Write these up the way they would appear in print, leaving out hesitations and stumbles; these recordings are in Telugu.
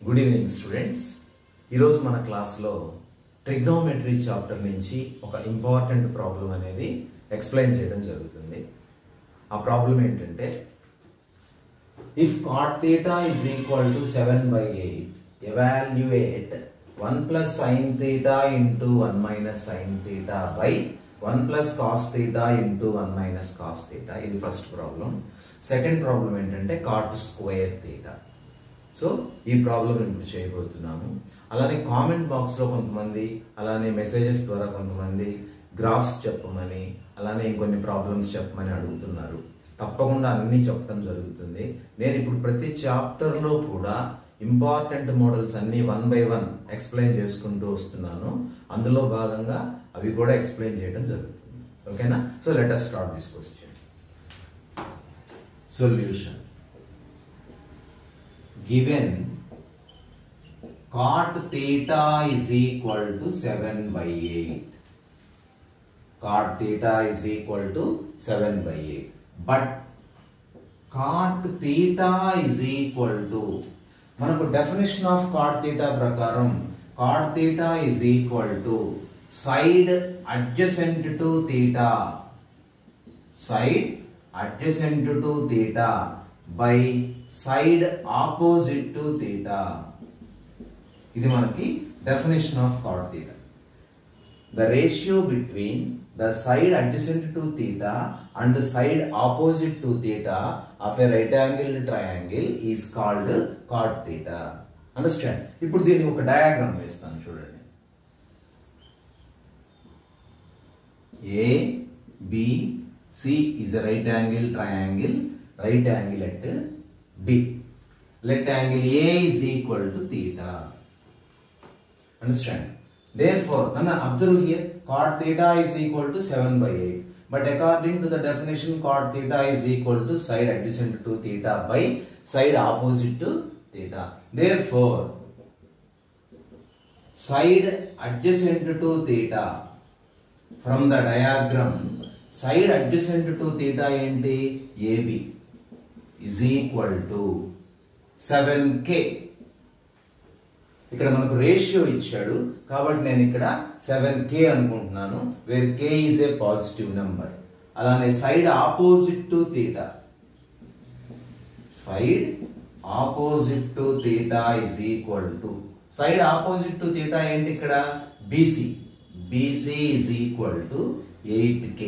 Good evening students. ఈరోజు మన క్లాస్లో ట్రిగ్నోమెట్రీ చాప్టర్ నుంచి ఒక ఇంపార్టెంట్ ప్రాబ్లం అనేది ఎక్స్ప్లెయిన్ చేయడం జరుగుతుంది. ఆ ప్రాబ్లం ఏంటంటే, if cot theta is equal to 7/8, evaluate 1 plus sin theta into 1 minus sin theta by 1 plus cos theta into 1 minus cos theta. ఇది ఫస్ట్ ప్రాబ్లం. సెకండ్ ప్రాబ్లం ఏంటంటే cot square theta. సో ఈ ప్రాబ్లం ఇప్పుడు చేయబోతున్నాము. అలానే కామెంట్ బాక్స్లో కొంతమంది, అలానే మెసేజెస్ ద్వారా కొంతమంది గ్రాఫ్స్ చెప్పమని, అలానే ఇంకొన్ని ప్రాబ్లమ్స్ చెప్పమని అడుగుతున్నారు. తప్పకుండా అన్నీ చెప్పడం జరుగుతుంది. నేను ఇప్పుడు ప్రతి చాప్టర్లో కూడా ఇంపార్టెంట్ మోడల్స్ అన్నీ 1 by 1 ఎక్స్ప్లెయిన్ చేసుకుంటూ వస్తున్నాను. అందులో భాగంగా అవి కూడా ఎక్స్ప్లెయిన్ చేయడం జరుగుతుంది. ఓకేనా? So let us start this question. Solution. Given cot theta is equal to 7/8. Cot theta is equal to 7/8. But cot theta is equal to, మనకు డెఫినేషన్ ఆఫ్ cot theta ప్రకారం cot theta is equal to side adjacent to theta, side adjacent to theta by side opposite to theta. ఇది మనకి definition of cot theta. The ratio between the side adjacent to theta and the side opposite to theta of a right angled triangle is called cot theta. Understand? ఇప్పుడు దీన్ని ఒక డయాగ్రామ్ వేస్తాను చూడండి. A, B, C is a right angled triangle, right angle at B. Let angle A is equal to theta. Understand? Therefore, observe here, cot theta is equal to 7/8. But according to the definition, cot theta is equal to side adjacent to theta by side opposite to theta. Therefore, side adjacent to theta, from the diagram, side adjacent to theta enti AB is equal to 7k. ఇక్కడ మనకు రేషియో ఇచ్చాడు కాబట్టి నేను ఇక్కడ 7k అనుకుంటున్నాను, where k is a positive number. అలానే side opposite to theta, side opposite to theta is equal to, side opposite to theta ఏంటి ఇక్కడ? BC. BC is equal to 8k,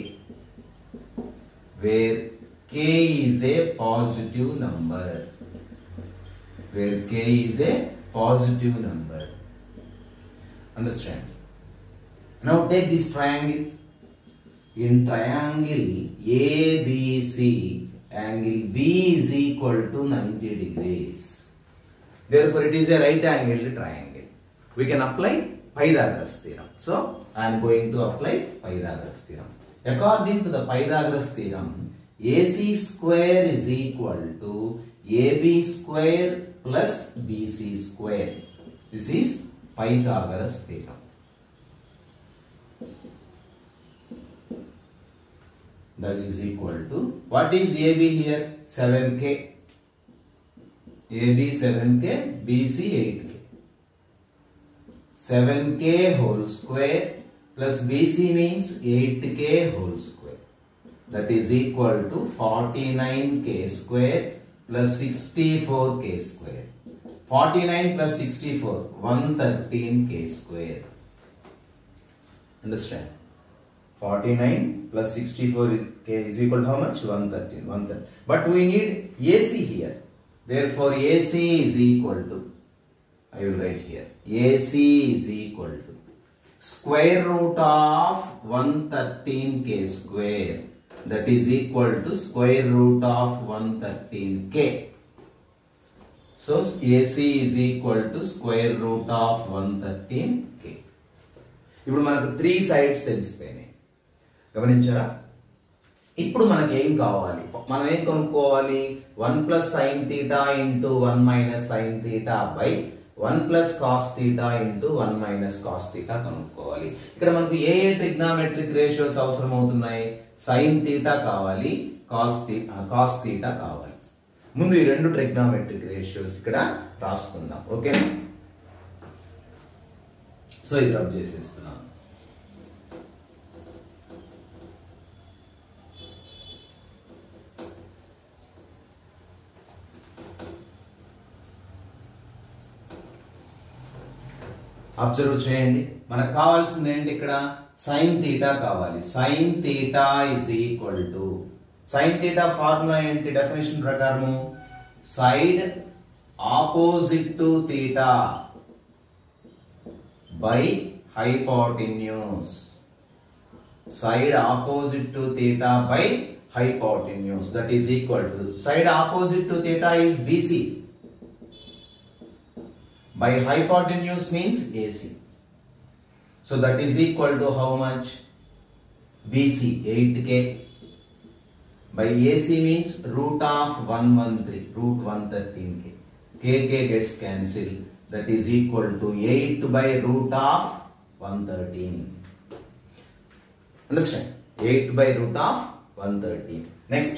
where k is a positive number, where k is a positive number. Understand? Now take this triangle. In triangle ABC, angle B is equal to 90 degrees. Therefore, it is a right angled triangle. We can apply Pythagoras theorem. So, I am going to apply Pythagoras theorem. According to the Pythagoras theorem, AC square is equal to AB square plus BC square. This is Pythagoras theorem. That is equal to, what is AB here? 7k. AB 7k, BC 8k. 7k whole square plus BC means 8k whole square. That is equal to 49k square plus 64k square. 49 plus 64, 113k square. Understand? 49 plus 64k is equal to how much? 113. But we need AC here. Therefore, AC is equal to, I will write here, AC is equal to square root of 113k square. That is equal to square root of 113k. So AC is equal to square root of 113k. ఇప్పుడు మనకు 3 sides తెలిసిపోయినాయి. గమనించారా? ఇప్పుడు మనకి ఏం కావాలి? మనం ఏం కనుక్కోవాలి? 1 plus sin theta into 1 minus sin theta by 1 plus cos theta into 1 minus cos theta కనుక్కోవాలి. ఇక్కడ మనకు ఏ ట్రిగ్నామెట్రిక్ రేషియోస్ అవసరం అవుతున్నాయి? sin theta కావాలి, cos theta కావాలి. ముందు ఈ రెండు ట్రిగ్నోమెట్రిక్ రేషియోస్ ఇక్కడ రాసుకుందాం. ఓకే, సో ఇది రబ్ చేసేస్తున్నాను. అబ్జర్వ్ చేయండి, మనకు కావాల్సింది ఏంటి ఇక్కడ సైన్ థీటా కావాలి. Sine theta is equal to, sine theta formula ఏంటి డెఫినేషన్ ప్రకారము, side opposite to theta by hypotenuse. Side opposite to theta by hypotenuse, that is equal to, side opposite to theta is BC by hypotenuse means AC. So that is equal to how much? BC 8k by AC means root of 113, root 113k. K gets cancelled, that is equal to 8 by root of 113. Understand? 8 by root of 113. Next,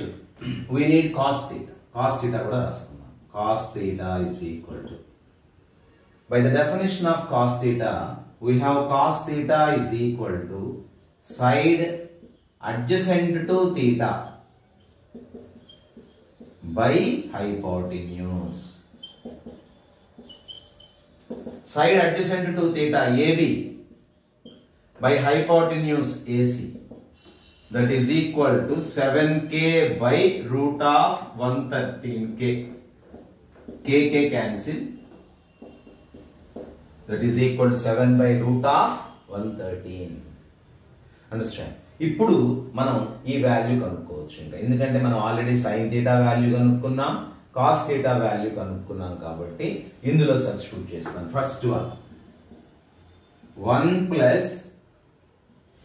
we need cos theta. Cos theta kuda rasukundam. Cos theta is equal to, by the definition of cos theta, we have cos theta is equal to side adjacent to theta by hypotenuse. Side adjacent to theta AB by hypotenuse AC, that is equal to 7k by root of 113k. K cancel, that is equal to 7 by root of 113. Understand? ఇప్పుడు మనం ఈ వాల్యూ కనుక్కోవచ్చు ఇంకా, ఎందుకంటే మనం ఆల్రెడీ సైన్ థీటా వాల్యూ కనుక్కున్నాం, కాస్ థీటా వాల్యూ కనుక్కున్నాం కాబట్టి ఇందులో సబ్స్టిట్యూట్ చేస్తాను. First 1 plus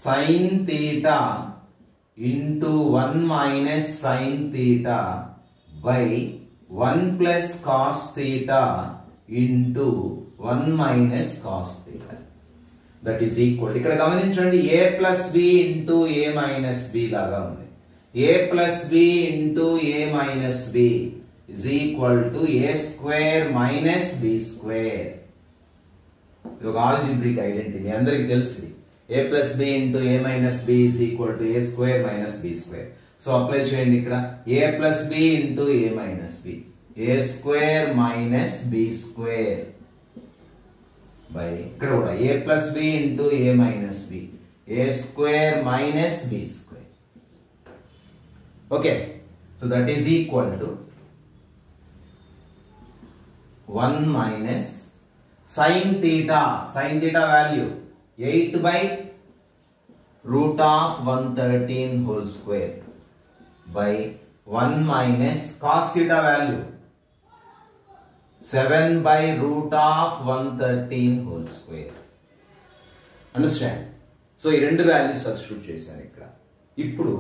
sin theta into 1 minus sin theta by 1 plus cos theta into 1 minus cos theta, that is equal. ఇక్కడ గమనించండి, a plus b into a minus b లాగా ఉంది. a plus b into a minus b is equal to a square minus b square. ఇది ఒక ఆల్జీబ్రిక్ ఐడెంటిటీ, మీ అందరికీ తెలుసు. a plus b into a minus b is equal to a square minus b square. So apply చేయండి ఇక్కడ, a plus b into a minus b, a square minus b square by, ఇక్కడ కూడా a plus b into a minus b, a square minus b square. Okay, so that is equal to 1 minus sin theta value 8 by root of 113 whole square by 1 minus cos theta value 7 by root of 113 whole square. Understand? So ఈ రెండు వాల్యూస్ సబ్స్టిట్యూట్ చేశాను ఇక్కడ. ఇప్పుడు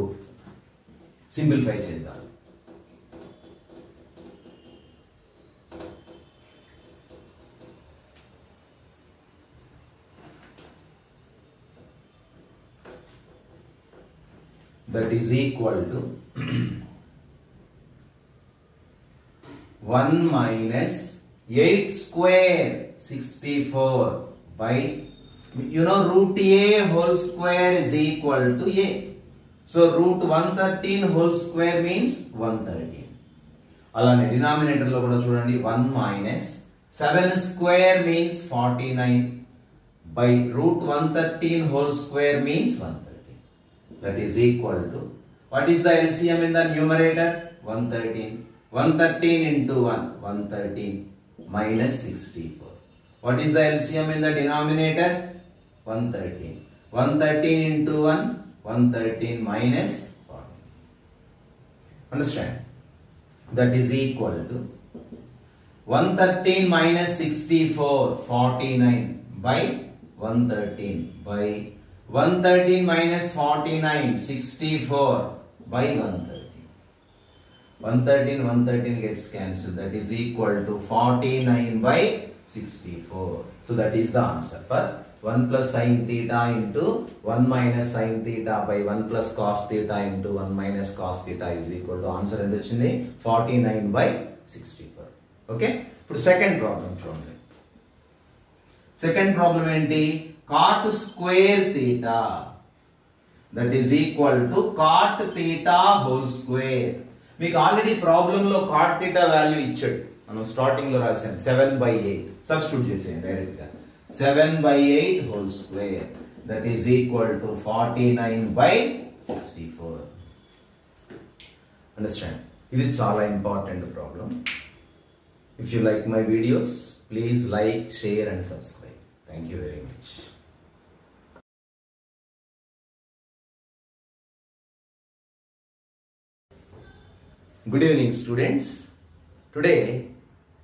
సింప్లిఫై చేద్దాం. That is equal to 1 minus 8 square 64 by, you know, root a whole square is equal to a. So root 113 whole square means 113. అలానే డినామినేటర్ లో కూడా చూడండి, 1 minus 7 square means 49 by root 113 whole square means 113. That is equal to, what is the LCM in the numerator? 113. 113 into 1, 113 minus 64. What is the LCM in the denominator? 113. 113 into 1, 113 minus 40. Understand? That is equal to 113 minus 64, 49 by 113 by 113 minus 49, 64 by 113. 113 gets cancelled, that is equal to 49 by 64. So that is the answer for 1 plus sin theta into 1 minus sin theta by 1 plus cos theta into 1 minus cos theta is equal to answer ఎంత వచ్చింది 49/64. ఓకే, ఇప్పుడు సెకండ్ ప్రాబ్లం చూడండి. సెకండ్ ప్రాబ్లం ఏంటి? cot square theta that is equal to cot theta whole square. మీకు ఆల్రెడీ ప్రాబ్లం లో cot theta వాల్యూ ఇచ్చాడు, మనం స్టార్టింగ్ లో రాసాం 7/8. సబ్స్టిట్యూట్ చేసేయండి డైరెక్ట్ గా. 7/8 whole square that is equal to 49/64. Understand? ఇది చాలా important problem. If you like my videos, please like, share and subscribe. Thank you very much. Good evening students. Today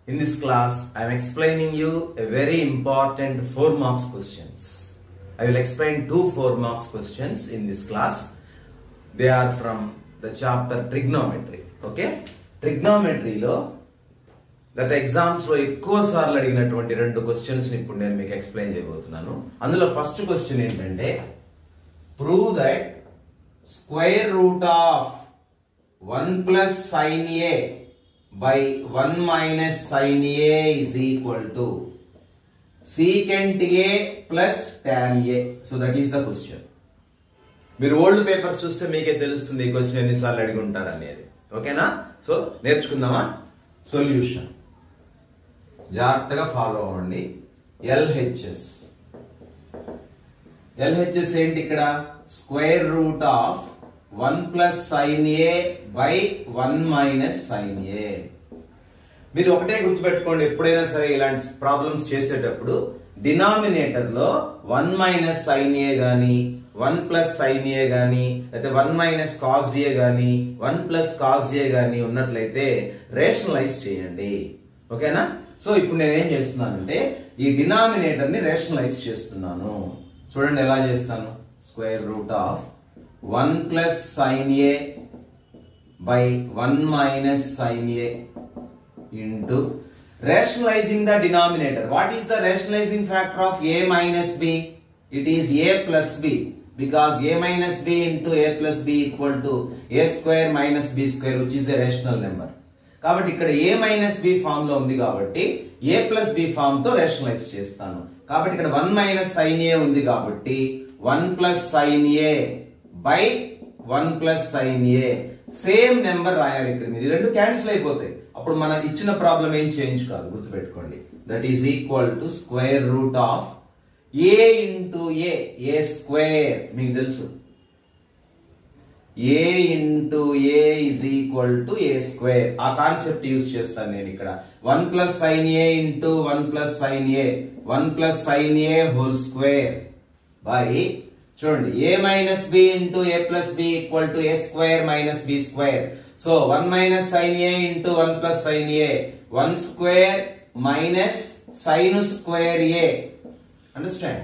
in this class I am explaining you a very important 4 marks questions. I will explain 2 4 marks questions in this class. They are from the chapter trigonometry. Okay, trigonometry lo గత ఎగ్జామ్స్ లో ఎక్కువ సార్లు అడిగినటువంటి 2 క్వశ్చన్స్ ఇప్పుడు నేను మీకు ఎక్స్ప్లెయిన్ చేయబోతున్నాను. అందులో ఫస్ట్ క్వశ్చన్ ఏంటంటే prove that square root of 1 plus sin a by 1 minus sin a is equal to secant a plus tan a. So that is the question. మీరు ఓల్డ్ పేపర్స్ చూస్తే మీకే తెలుస్తుంది ఈ క్వశ్చన్ ఎన్నిసార్లు అడిగి ఉంటారు అనేది. ఓకేనా? సో నేర్చుకుందామా? సొల్యూషన్ జాగ్రత్తగా ఫాలో అవ్వండి. LHS ఏంటి ఇక్కడ? Square root of 1 plus sin a by 1 minus sin a. మీరు ఒకటే గుర్తుపెట్టుకోండి, ఎప్పుడైనా సరే ఇలాంటి ప్రాబ్లమ్స్ చేసేటప్పుడు డినామినేటర్ లో 1 minus sin a గాని 1 plus sin a గాని అయితే 1 minus cos a గాని 1 plus cos a గాని ఉన్నట్లయితే రేషనలైజ్ చేయండి. ఓకేనా? సో ఇప్పుడు నేను ఏం చేస్తున్నానంటే ఈ డినామినేటర్ ని రేషనలైజ్ చేస్తున్నాను. చూడండి ఎలా చేస్తాను. Square root of 1 plus sin a by 1 minus sin a into rationalizing the denominator. What is the rationalizing factor of a minus b? It is a plus b, because a minus b into a plus b equal to a square minus b square, which is a rational number. కాబట్టి ఇక్కడ a minus b ఫామ్ లో ఉంది కాబట్టి a plus b ఫామ్ తో రేషనలైజ్ చేస్తాను. కాబట్టి ఇక్కడ 1 minus sin a ఉంది కాబట్టి 1 plus sin a by 1 plus sin a same number రాయాలి. ఇక్కడ మీరు రెండు క్యాన్సిల్ అయిపోతాయి. అప్పుడు మన ఇచ్చిన ప్రాబ్లం ఏం చేంజ్ కాదు, గుర్తుపెట్టుకోండి. That is equal to square root of a into a square మీకు తెలుసు. a into a is equal to a square. ఆ కాన్సెప్ట్ యూజ్ చేస్తాను నేను ఇక్కడ. 1 plus sin a into 1 plus sin a 1 plus sin a whole square by చూడండి a minus b into a plus b equal to a square minus b square. So 1 minus sin a into 1 plus sin a 1 square minus sin square a. Understand?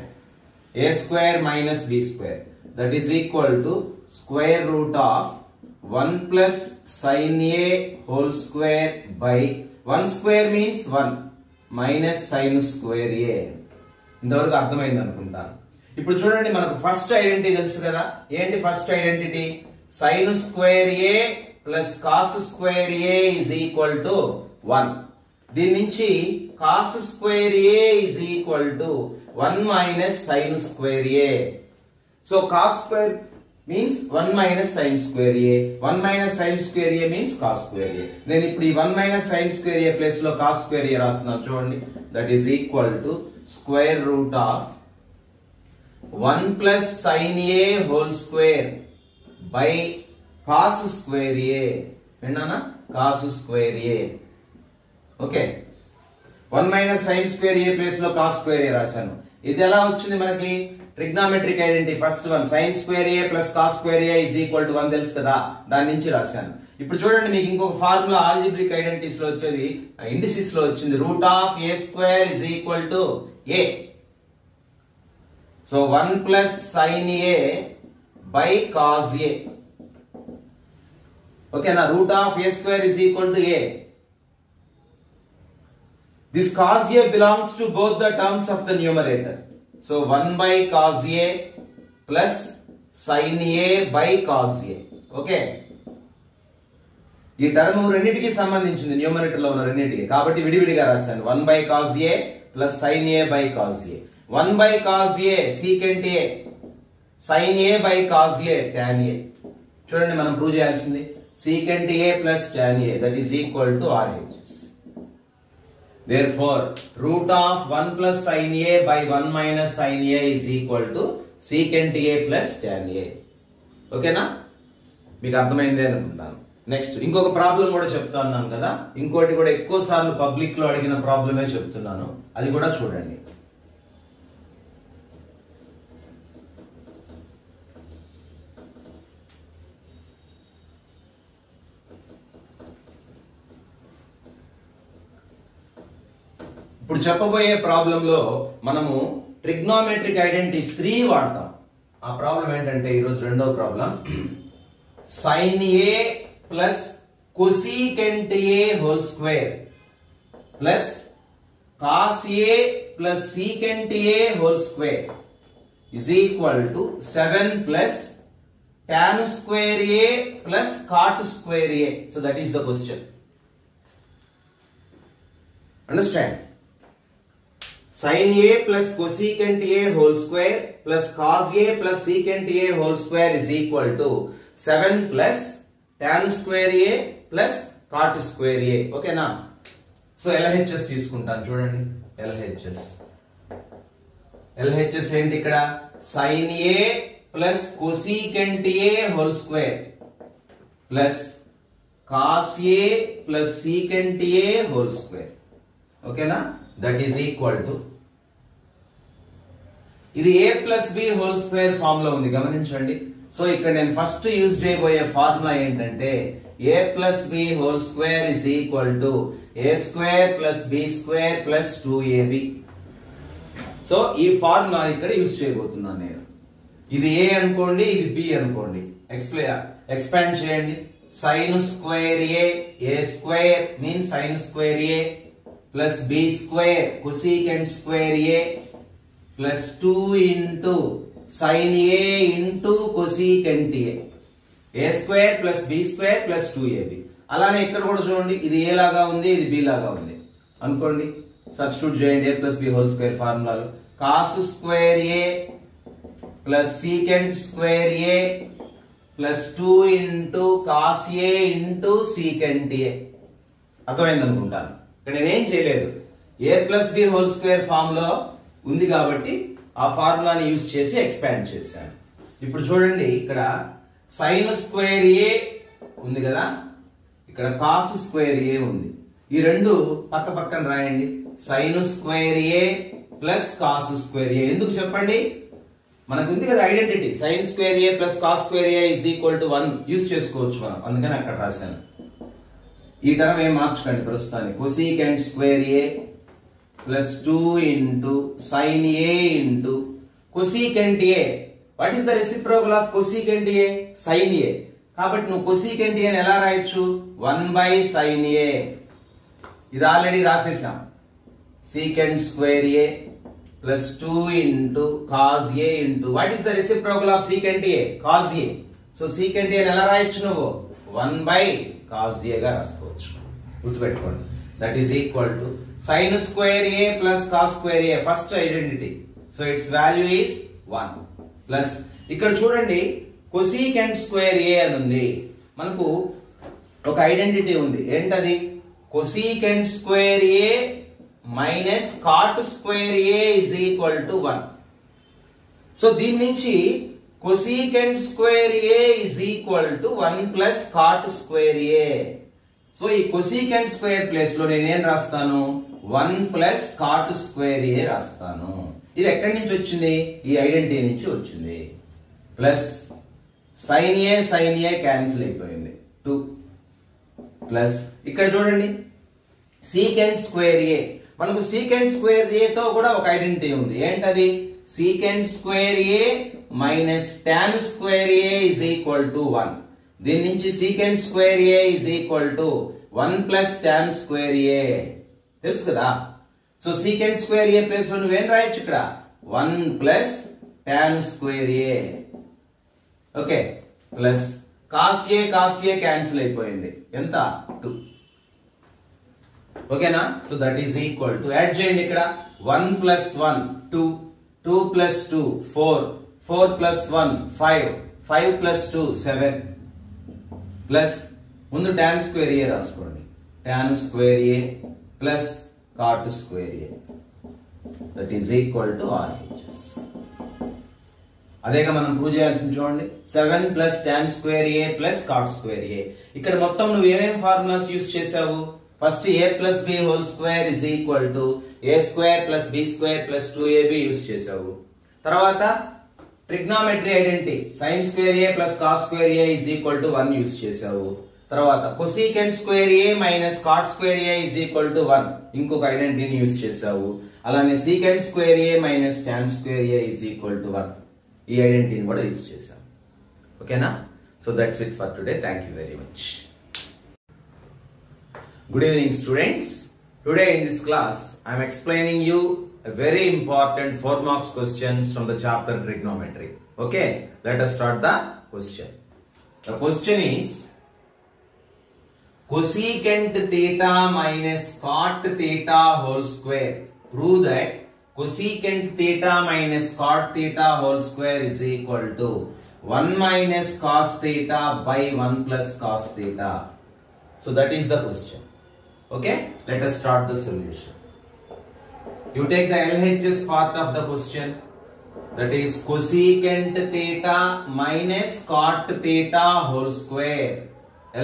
a square minus b square, that is equal to square root of 1 plus sin a whole square by 1 square means 1 minus sin square a. ఇంతవరకు అర్థమైంది అనుకుంటాను. ఇప్పుడు చూడండి, మనకు ఫస్ట్ ఐడెంటిటీ తెలుసు కదా. ఏంటి first identity? sin square a plus cos square a is equal to 1. దీని నుంచి cos square a is equal to 1 minus sin square a. So cos square means 1 minus sin square a. 1 minus sin square a means cos square a. నేను ఇప్పుడు ఈ 1 minus sin square a place లో cos square a రాస్తున్నాను. చూడండి, that is equal to square root of 1 plus sin a whole square by cos square a. విన్నానా? cos square a. Okay, 1 minus sin square a place లో cos square a రాశాను. ఇది ఎలా వచ్చింది మనకి? Trigonometric identity first one sin square a plus cos square a is equal to 1 తెలుసు కదా, దాని నుంచి రాశాను. ఇప్పుడు చూడండి, మీకు ఇంకొక ఫార్ములా ఆల్జిబ్రిక్ ఐడెంటిటీస్ లో వచ్చేది, ఇండిసిస్ లో వచ్చింది. Root of a square is equal to a. So 1 plus sin a by cos a. ఓకేనా? Root of a square is equal to a. This cos a belongs to both the terms of the numerator. So 1 by cos A plus sin A by cos A. Okay, ఈ టర్మ్ రెండింటికి సంబంధించింది, న్యూమరేటర్ లో ఉన్న రెండింటికి, కాబట్టి విడివిడిగా రాశాను. 1 by cos A plus sin A by cos A. 1 by cos A secant A, sin A by cos A tan A. చూడండి, మనం ప్రూవ్ చేయాల్సింది secant A plus tan A, that is equal to RHS. Therefore, root of 1 plus sin A by 1 minus sin A is equal to secant A plus tan A. ఓకేనా, మీకు అర్థమైందే అనుకుంటాను. నెక్స్ట్ ఇంకొక ప్రాబ్లం కూడా చెప్తా ఉన్నాను కదా, ఇంకోటి కూడా ఎక్కువ సార్లు పబ్లిక్ లో అడిగిన ప్రాబ్లమే చెప్తున్నాను, అది కూడా చూడండి. ఇప్పుడు చెప్పబోయే ప్రాబ్లంలో మనము ట్రిగ్నోమెట్రిక్ ఐడెంటిటీస్ 3 వాడతాం. ఆ ప్రాబ్లం ఏంటంటే ఈరోజు రెండో problem, sin A plus cosecant A whole square plus cos A plus secant A whole square is equal to 7 plus tan square A plus cot square A. So that is the question. Understand? Sin A plus cosecant A whole square plus cos A plus secant A whole square is equal to 7 plus tan square A plus cot square A. Okay na? So LHS తీసుకుంటాను చూడండి. LHS ఏంటి ఇక్కడ? sin A plus cosecant A whole square plus cos A plus secant A whole square. Okay na? That is equal to, ఇది A plus B whole square form లో ఉంది, గమనించండి. సో ఇక్కడ నేను ఫస్ట్ యూజ్ చేయబోయే ఫార్ములా ఏంటంటే A plus B whole square is equal to A square plus B square plus 2AB. So ఈ ఫార్ములా ఇక్కడ యూజ్ చేయబోతున్నాను నేను. ఇది A అనుకోండి, ఇది B అనుకోండి. ఎక్స్పాండ్ చేయండి. sin square A square means sin square A plus B square cosecant square A plus 2 into sin A into cosecant A. A square plus B square plus 2AB. అలానే ఇక్కడ కూడా చూడండి, ఇది A లాగా ఉంది, ఇది B లాగా ఉంది అనుకోండి. సబ్స్టిట్యూట్ చేయండి A plus B whole square ఫార్ములాలో. cos square A plus secant square A plus 2 into cos A into secant A. అర్థమైంది అనుకుంటాను. ఇక్కడ నేనేం చేయలేదు, A plus B whole square form లో ఉంది కాబట్టి ఆ ఫార్ములాని యూజ్ చేసి ఎక్స్పాండ్ చేశాను. ఇప్పుడు చూడండి, ఇక్కడ sin స్క్వేర్ A ఉంది కదా, ఇక్కడ cos స్క్వేర్ A ఉంది. ఈ రెండు పక్క పక్కన రాయండి. sin square A plus cos square A. ఎందుకు చెప్పండి, మనకు ఉంది కదా identity, sin square A plus cos square A is equal to 1 use చేసుకోవచ్చు మనం, అందుకని అక్కడ రాశాను. ఈ టర్మ్ ఏం మార్చకండి ప్రస్తుతానికి. cosecant square A plus 2 into sin A into cosecant A. What is the reciprocal of cosecant A? sin A. కాబట్టి నువ్వు cosecant A ని ఎలా రాయొచ్చు? 1 by sin A. ఇది ఆల్రెడీ రాసేసాం. secant square A plus 2 into cos A into what is the reciprocal of secant A? cos A. So secant A ని ఎలా రాయొచ్చు నువ్వు? 1 by cos A గా రాసుకోవచ్చు, గుర్తుపెట్టుకోండి. That is equal to sin square A plus cos square A, first identity. So it's value is 1 plus ఇక్కడ చూడండి cosecant స్క్వేర్ A అని ఉంది. మనకు ఒక ఐడెంటిటీ ఉంది, ఏంటది? cosecant square A minus cot square A is equal to 1. So దీని నుంచి cosecant square A is equal to 1 plus cot square A. So ఈ cosecant స్క్వేర్ ప్లేస్ లో నేను ఏం రాస్తాను? 1 plus cot స్క్వేర్ A రాస్తాను. ఇది ఎక్కడి నుంచి వచ్చింది? ఈ ఐడెంటిటీ నుంచి వచ్చింది. ప్లస్ sin A క్యాన్సిల్ అయిపోయింది, 2 ప్లస్ ఇక్కడ చూడండి secant స్క్వేర్ A. మనకు secant స్క్వేర్ A తో కూడా ఒక ఐడెంటిటీ ఉంది, ఏంటది? secant square A minus tan square A is equal to 1. దీని నుంచి secant square A is equal to 1 plus tan square A. తెలుసు కదా? So secant square A place లో నువ్వేం రాయొచ్చు? ఇక్కడ 1 plus tan square A. Okay, plus cos A cancel అయిపోయింది, ఎంత 2. ఓకేనా? So that is equal to, add చేయండి ఇక్కడ, 1 plus 1 2, 2 plus 2 4, 4 plus 1 5, 5 plus 2 7, plus ముందు tan స్క్వేర్ ఏ రాసుకోండి, tan square A plus cot square A, that is equal to RHS. అదేగా మనం ప్రూవ్ చేయాల్సింది, చూడండి, 7 ప్లస్ tan స్క్వేర్ ఏ ప్లస్ cot స్క్వేర్ ఏ. ఇక్కడ మొత్తం నువ్వు ఏమేం ఫార్ములాస్ యూస్ చేసావు? First a plus b whole square is equal to a square plus b square plus 2ab use చేసావు. తర్వాత trigonometry identity sin square a plus cos square a is equal to 1 use చేసావు. తర్వాత cosecant square a minus cot square a is equal to 1 ఇంకొక ఐడెంటిటీని యూస్ చేసావు. అలానే secant square a minus tan square a is equal to 1 ఈ ఐడెంటిటీని కూడా యూస్ చేసాం. ఓకేనా? So that's it for today. Thank you very much. Good evening, students. Today in this class I am explaining you a very important 4 marks questions from the chapter trigonometry. Okay, let us start the question. The question is, cosecant theta minus cot theta whole square. Prove that cosecant theta minus cot theta whole square is equal to 1 minus cos theta by 1 plus cos theta. So that is the question. Okay, let us start the solution. You take the LHS part of the question, that is cosecant theta minus cot theta whole square.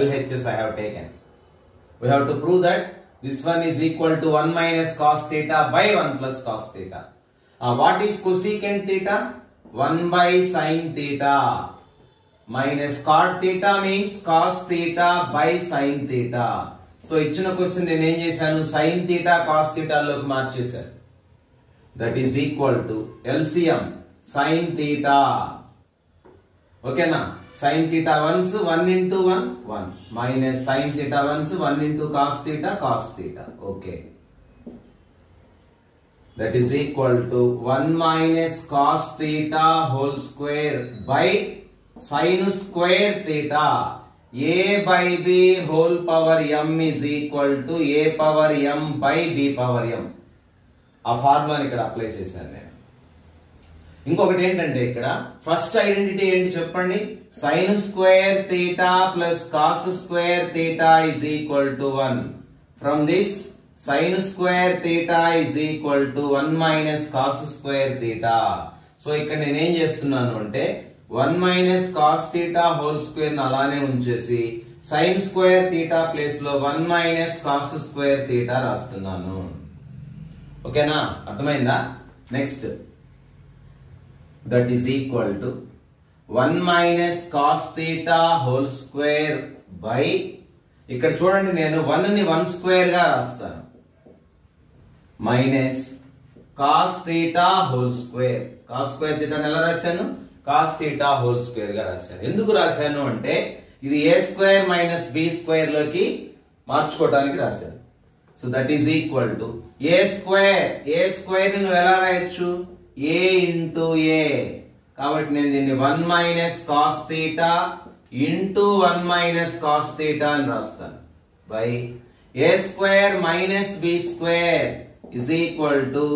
LHS I have taken. We have to prove that this one is equal to 1 minus cos theta by 1 plus cos theta. What is cosecant theta? 1 by sin theta minus cot theta means cos theta by sin theta. So ఇచ్చిన క్వశ్చన్ నేను ఏం చేశాను, sin theta cos theta లోకి మార్చేశాను. That is equal to LCM sin theta. ఓకేనా? sin theta once 1 into 1 1 minus sin theta once 1 into cos theta cos theta. Okay, that is equal to 1 minus cos theta whole square by sin square theta. a by b whole power m is equal to a power m by b power m. ఆ ఫార్ములాని ఇక్కడ అప్లై చేశాను నేను. ఇంకొకటి ఏంటంటే ఇక్కడ ఫస్ట్ ఐడెంటిటీ ఏంటి చెప్పండి, sin square theta plus cos square theta is equal to 1. From this sin square theta is equal to 1 minus cos square theta. So ఇక్కడ నేను ఏం చేస్తున్నాను అంటే 1 minus cos theta whole square అలానే ఉంచేసి sin స్క్వేర్ theta ప్లేస్ లో 1 minus cos స్క్వేర్ theta రాస్తున్నాను. ఓకేనా? అర్థమైందా? Next, that is equal to 1 minus cos theta whole square by, ఇక్కడ చూడండి నేను 1 ని 1 స్క్వేర్ గా రాస్తాను, minus cos theta whole square. cos square theta ఎలా రాశాను, cos theta హోల్ స్క్వేర్ గా రాశాను. ఎందుకు రాశాను అంటే ఇది a square minus b square లోకి మార్చుకోవడానికి రాశాను. So that is equal to a square నువ్వు ఎలా రాయొచ్చు, a ఇంటూ a. కాబట్టి నేను దీన్ని 1 minus cos theta into 1 minus cos theta అని రాస్తాను, by a square minus b square is equal to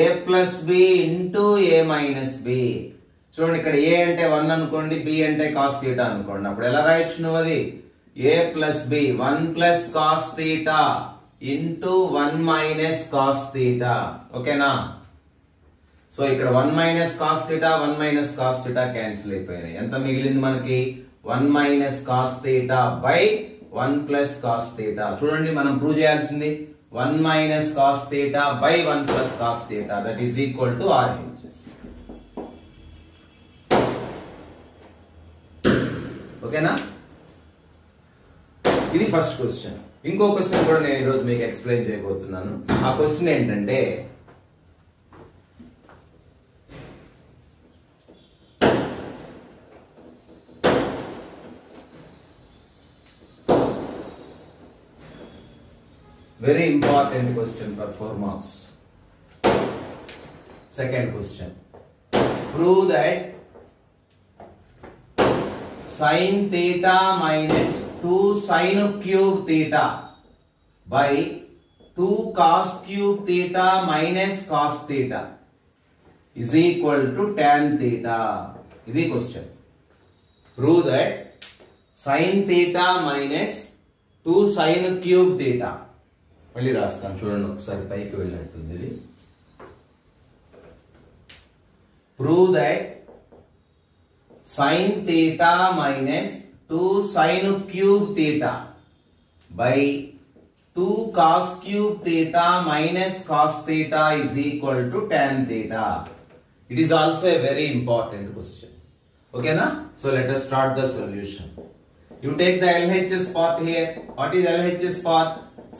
a plus b into a minus b. చూడండి, ఇక్కడ a అంటే 1 అనుకోండి, b అంటే cos theta అనుకోండి. అప్పుడు ఎలా రాయొచ్చు నువ్వు అది, a plus b 1 plus cos theta into 1 minus cos theta. ఓకేనా? సో ఇక్కడ 1 minus cos theta 1 minus cos theta cancel అయిపోయినాయి. ఎంత మిగిలింది మనకి, 1 minus cos theta by 1 plus cos theta. చూడండి, మనం ప్రూవ్ చేయాల్సింది 1 minus cos theta by 1 plus cos theta, that is equal to RHS. ఓకేనా? ఇది ఫస్ట్ క్వశ్చన్. ఇంకో క్వశ్చన్ కూడా నేను ఈరోజు మీకు ఎక్స్ప్లెయిన్ చేయబోతున్నాను. ఆ క్వశ్చన్ ఏంటంటే, very important question for 4 marks. Second question. Prove that sin theta minus 2 sin cube theta by 2 cos cube theta minus cos theta is equal to tan theta. This question. Prove that sin theta minus 2 sin cube theta. మళ్ళీ రాస్తాను చూడండి ఒకసారి పైకి వెళ్ళినట్టుంది ఇది. Prove that sin theta minus 2 sin cube theta by 2 cos cube theta minus cos theta is equal to tan theta. It is also a very important question. Okay na? So let us start the solution. You take the LHS part here. What is LHS part?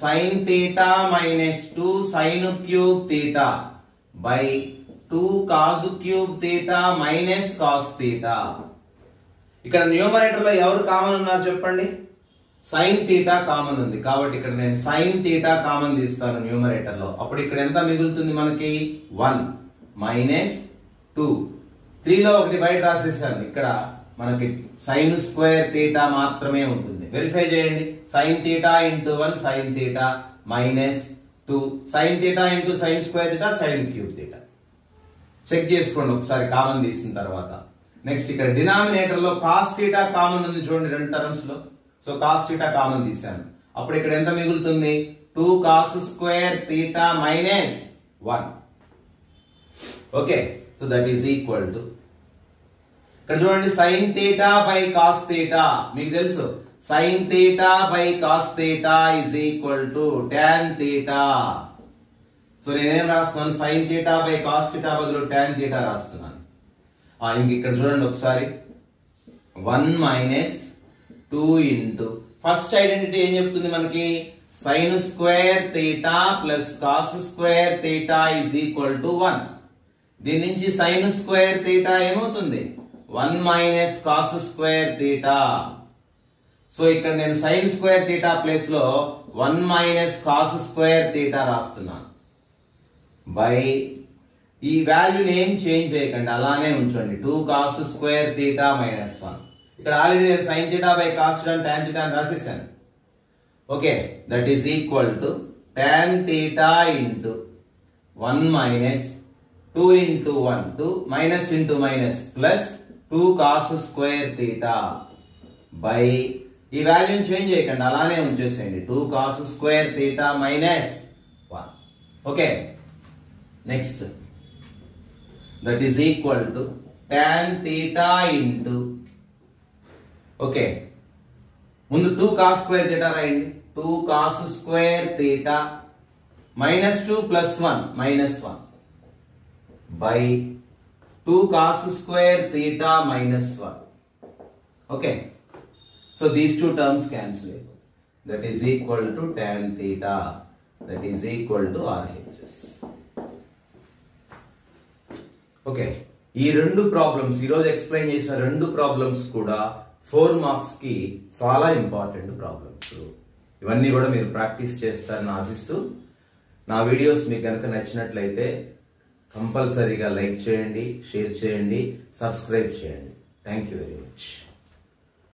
Sin theta minus 2 sin cube theta by 2 cos cube theta minus cos theta. ఇక్కడ న్యూమరేటర్ లో ఎవరు కామన్ ఉన్నారు చెప్పండి. sin theta కామన్ ఉంది కాబట్టి ఇక్కడ నేను sin theta కామన్ తీస్తాను న్యూమరేటర్ లో. అప్పుడు ఇక్కడ ఎంత మిగులుతుంది మనకి 1 minus 2. 3 లో ఒకటి బయట రాసేసాను. ఇక్కడ మనకి sin స్క్వేర్ theta మాత్రమే ఉంటుంది. వెరిఫై చేయండి. sin theta into 1 sin theta minus 2 sin theta into sin square theta sin cube theta. Check చేసుకోండి ఒకసారి కామన్ తీసిన తర్వాత. నెక్స్ట్ ఇక్కడ డినామినేటర్ లో cos theta కామన్ ఉంది చూడండి రెండు టర్మ్స్ లో. సో cos theta కామన్ తీసాను. అప్పుడు ఇక్కడ ఎంత మిగులుతుంది 2 cos square theta minus 1. Okay, so that is equal to ఇక్కడ చూడండి sin theta by cos theta. మీకు తెలుసు sin theta by cos theta is equal to tan theta. So నేనేం రాస్తున్నాను sin theta by cos theta బదులు tan theta రాస్తున్నాను. ఇంక ఇక్కడ చూడండి ఒకసారి 1 minus 2 into ఫస్ట్ ఐడెంటిటీ ఏం చెప్తుంది మనకి sin square theta plus cos square theta is equal to 1. దీని నుంచి sin స్క్వేర్ theta ఏమవుతుంది 1 minus cos square theta. So ఇక్కడ నేను sin స్క్వేర్ theta ప్లేస్ లో 1 minus cos స్క్వేర్ theta రాస్తున్నాను. బై ఈ వాల్యూని ఏం చేంజ్ చేయకండి, అలానే ఉంచండి 2 cos స్క్వేర్ theta minus 1. ఇక్కడ ఆల్రెడీ నేను sin theta by cos theta and tan theta అని రాసేసాను. Okay, that is equal to tan theta into 1 minus 2 into 1 2 minus into minus plus 2 cos square theta by ఈ వాల్యూని చేంజ్ చేయకండి, అలానే ఉంచేసేయండి 2 cos square theta minus 1. Okay, next that is equal to tan theta into okay ముందు 2 cos స్క్వేర్ theta రాయండి. 2 cos square theta minus 2 plus 1 minus 1 by 2 cos square theta minus 1. Okay, so these two terms cancel. That is equal to tan theta. That is equal to RHS. Okay, ఈ రెండు ప్రాబ్లమ్స్ ఈ రోజు ఎక్స్ప్లెయిన్ చేసిన రెండు ప్రాబ్లమ్స్ కూడా 4 మార్క్స్ కి చాలా ఇంపార్టెంట్ ప్రాబ్లమ్స్. ఇవన్నీ కూడా మీరు ప్రాక్టీస్ చేస్తారని ఆశిస్తూ, నా వీడియోస్ మీకు కనుక నచ్చినట్లయితే కంపల్సరీగా లైక్ చేయండి, షేర్ చేయండి, సబ్స్క్రైబ్ చేయండి. Thank you very much.